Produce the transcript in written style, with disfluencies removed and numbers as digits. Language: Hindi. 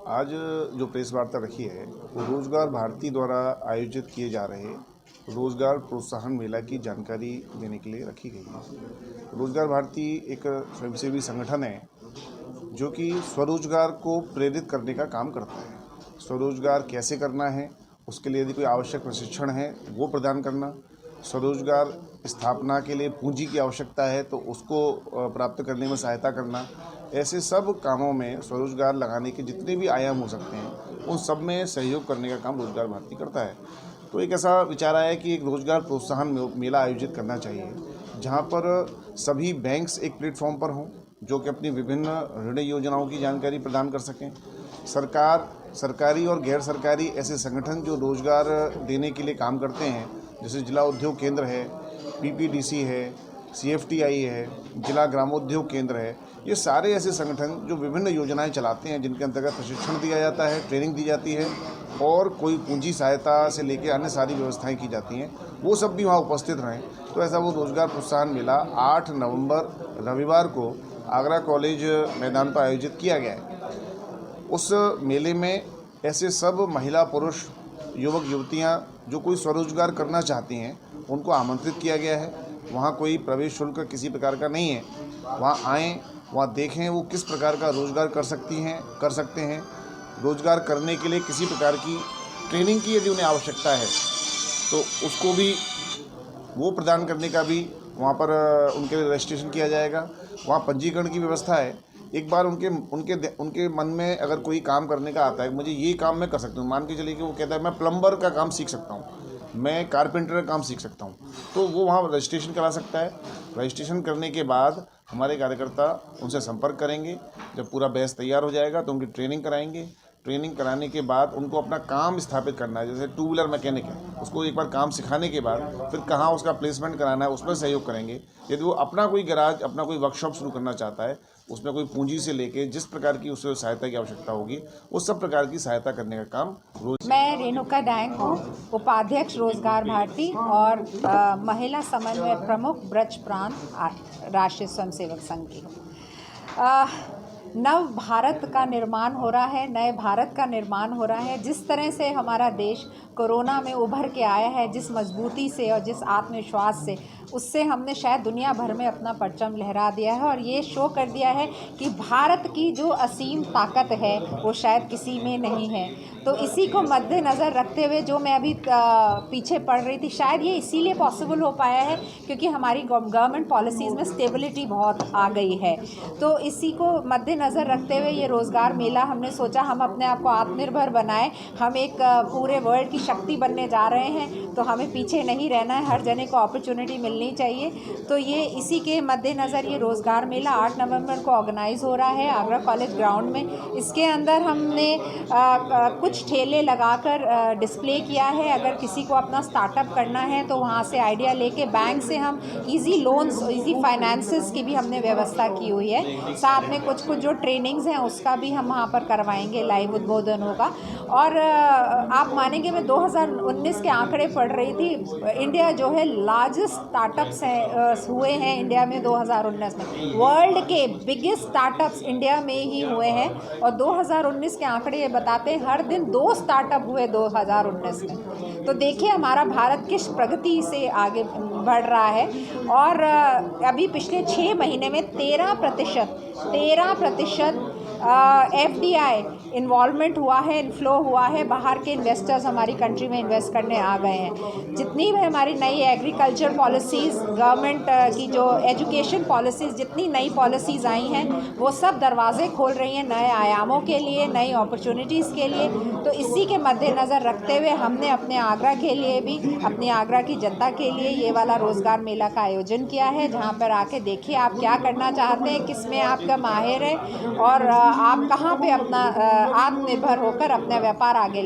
आज जो प्रेस वार्ता रखी है वो रोजगार भारती द्वारा आयोजित किए जा रहे रोजगार प्रोत्साहन मेला की जानकारी देने के लिए रखी गई है। रोजगार भारती एक स्वयंसेवी संगठन है जो कि स्वरोजगार को प्रेरित करने का काम करता है। स्वरोजगार कैसे करना है, उसके लिए यदि कोई आवश्यक प्रशिक्षण है वो प्रदान करना, स्वरोजगार स्थापना के लिए पूंजी की आवश्यकता है तो उसको प्राप्त करने में सहायता करना, ऐसे सब कामों में स्वरोजगार लगाने के जितने भी आयाम हो सकते हैं उन सब में सहयोग करने का काम रोजगार भारती करता है। तो एक ऐसा विचार आया कि एक रोजगार प्रोत्साहन मेला आयोजित करना चाहिए जहां पर सभी बैंक्स एक प्लेटफॉर्म पर हों जो कि अपनी विभिन्न ऋण योजनाओं की जानकारी प्रदान कर सकें। सरकारी और गैर सरकारी ऐसे संगठन जो रोजगार देने के लिए काम करते हैं, जैसे जिला उद्योग केंद्र है, पीपीडीसी है, सीएफटीआई है, जिला ग्रामोद्योग केंद्र है, ये सारे ऐसे संगठन जो विभिन्न योजनाएं चलाते हैं जिनके अंतर्गत प्रशिक्षण दिया जाता है, ट्रेनिंग दी जाती है और कोई पूंजी सहायता से लेकर अन्य सारी व्यवस्थाएं की जाती हैं, वो सब भी वहाँ उपस्थित रहें। तो ऐसा वो रोजगार प्रोत्साहन मेला 8 नवंबर रविवार को आगरा कॉलेज मैदान पर आयोजित किया गया है। उस मेले में ऐसे सब महिला पुरुष युवक युवतियां जो कोई स्वरोजगार करना चाहती हैं उनको आमंत्रित किया गया है। वहाँ कोई प्रवेश शुल्क किसी प्रकार का नहीं है। वहाँ आएँ, वहाँ देखें वो किस प्रकार का रोजगार कर सकते हैं। रोजगार करने के लिए किसी प्रकार की ट्रेनिंग की यदि उन्हें आवश्यकता है तो उसको भी वो प्रदान करने का भी वहाँ पर उनके लिए रजिस्ट्रेशन किया जाएगा। वहाँ पंजीकरण की व्यवस्था है। एक बार उनके मन में अगर कोई काम करने का आता है, मुझे ये काम मैं कर सकता हूँ, मान के चलिए कि वो कहता है मैं प्लम्बर का काम सीख सकता हूँ, मैं कारपेंटर का काम सीख सकता हूँ, तो वो वहाँ रजिस्ट्रेशन करा सकता है। रजिस्ट्रेशन करने के बाद हमारे कार्यकर्ता उनसे संपर्क करेंगे। जब पूरा बैच तैयार हो जाएगा तो उनकी ट्रेनिंग कराएंगे। ट्रेनिंग कराने के बाद उनको अपना काम स्थापित करना है, जैसे 2 व्हीलर मैकेनिक है, उसको एक बार काम सिखाने के बाद फिर कहाँ उसका प्लेसमेंट कराना है उसमें सहयोग करेंगे। यदि वो अपना कोई गैराज, अपना कोई वर्कशॉप शुरू करना चाहता है, उसमें कोई पूंजी से लेके जिस प्रकार की उसे सहायता की आवश्यकता होगी वो सब प्रकार की सहायता करने का काम मैं रेणुका डायंग हूँ, उपाध्यक्ष रोजगार भारती और महिला समन्वय प्रमुख ब्रज प्रांत राष्ट्रीय स्वयंसेवक संघ की। नव भारत का निर्माण हो रहा है, नए भारत का निर्माण हो रहा है। जिस तरह से हमारा देश कोरोना में उभर के आया है, जिस मजबूती से और जिस आत्मविश्वास से, उससे हमने शायद दुनिया भर में अपना परचम लहरा दिया है और ये शो कर दिया है कि भारत की जो असीम ताकत है वो शायद किसी में नहीं है। तो इसी को मद्देनज़र रखते हुए जो मैं अभी पीछे पढ़ रही थी, शायद ये इसीलिए पॉसिबल हो पाया है क्योंकि हमारी गवर्नमेंट पॉलिसीज़ में स्टेबिलिटी बहुत आ गई है। तो इसी को मद्देनज़र रखते हुए ये रोज़गार मेला हमने सोचा हम अपने आप को आत्मनिर्भर बनाएं। हम एक पूरे वर्ल्ड की शक्ति बनने जा रहे हैं तो हमें पीछे नहीं रहना है, हर जने को अपॉर्चुनिटी मिलनी चाहिए। तो ये इसी के मद्देनज़र ये रोज़गार मेला 8 नवंबर को ऑर्गेनाइज़ हो रहा है आगरा कॉलेज ग्राउंड में। इसके अंदर हमने कुछ ठेले लगाकर डिस्प्ले किया है। अगर किसी को अपना स्टार्टअप करना है तो वहाँ से आइडिया लेके बैंक से हम इजी लोन्स, इजी फाइनेंसेस की भी हमने व्यवस्था की हुई है। साथ में कुछ जो ट्रेनिंग्स हैं उसका भी हम वहाँ पर करवाएंगे, लाइव उद्बोधन होगा। और आप मानेंगे मैं 2019 के आंकड़े पढ़ रही थी, इंडिया जो है लार्जेस्ट स्टार्टअप्स हुए हैं इंडिया में 2019 में। वर्ल्ड के बिगेस्ट स्टार्टअप्स इंडिया में ही हुए हैं और 2019 के आंकड़े ये बताते हैं हर दिन 2 स्टार्टअप हुए 2019 में। तो देखिए हमारा भारत किस प्रगति से आगे बढ़ रहा है। और अभी पिछले 6 महीने में 13% FDI इन्वॉल्वमेंट हुआ है, इनफ्लो हुआ है। बाहर के इन्वेस्टर्स हमारी कंट्री में इन्वेस्ट करने आ गए हैं। जितनी भी हमारी नई एग्रीकल्चर पॉलिसीज़, गवर्नमेंट की जो एजुकेशन पॉलिसीज़, जितनी नई पॉलिसीज़ आई हैं वो सब दरवाजे खोल रही हैं नए आयामों के लिए, नई अपॉर्चुनिटीज़ के लिए। तो इसी के मद्देनज़र रखते हुए हमने अपने आगरा के लिए भी, अपनी आगरा की जनता के लिए ये वाला रोज़गार मेला का आयोजन किया है, जहाँ पर आके देखिए आप क्या करना चाहते हैं, किस में आपका माहिर है और आप कहाँ पे अपना आत्मनिर्भर होकर अपना व्यापार आगे ले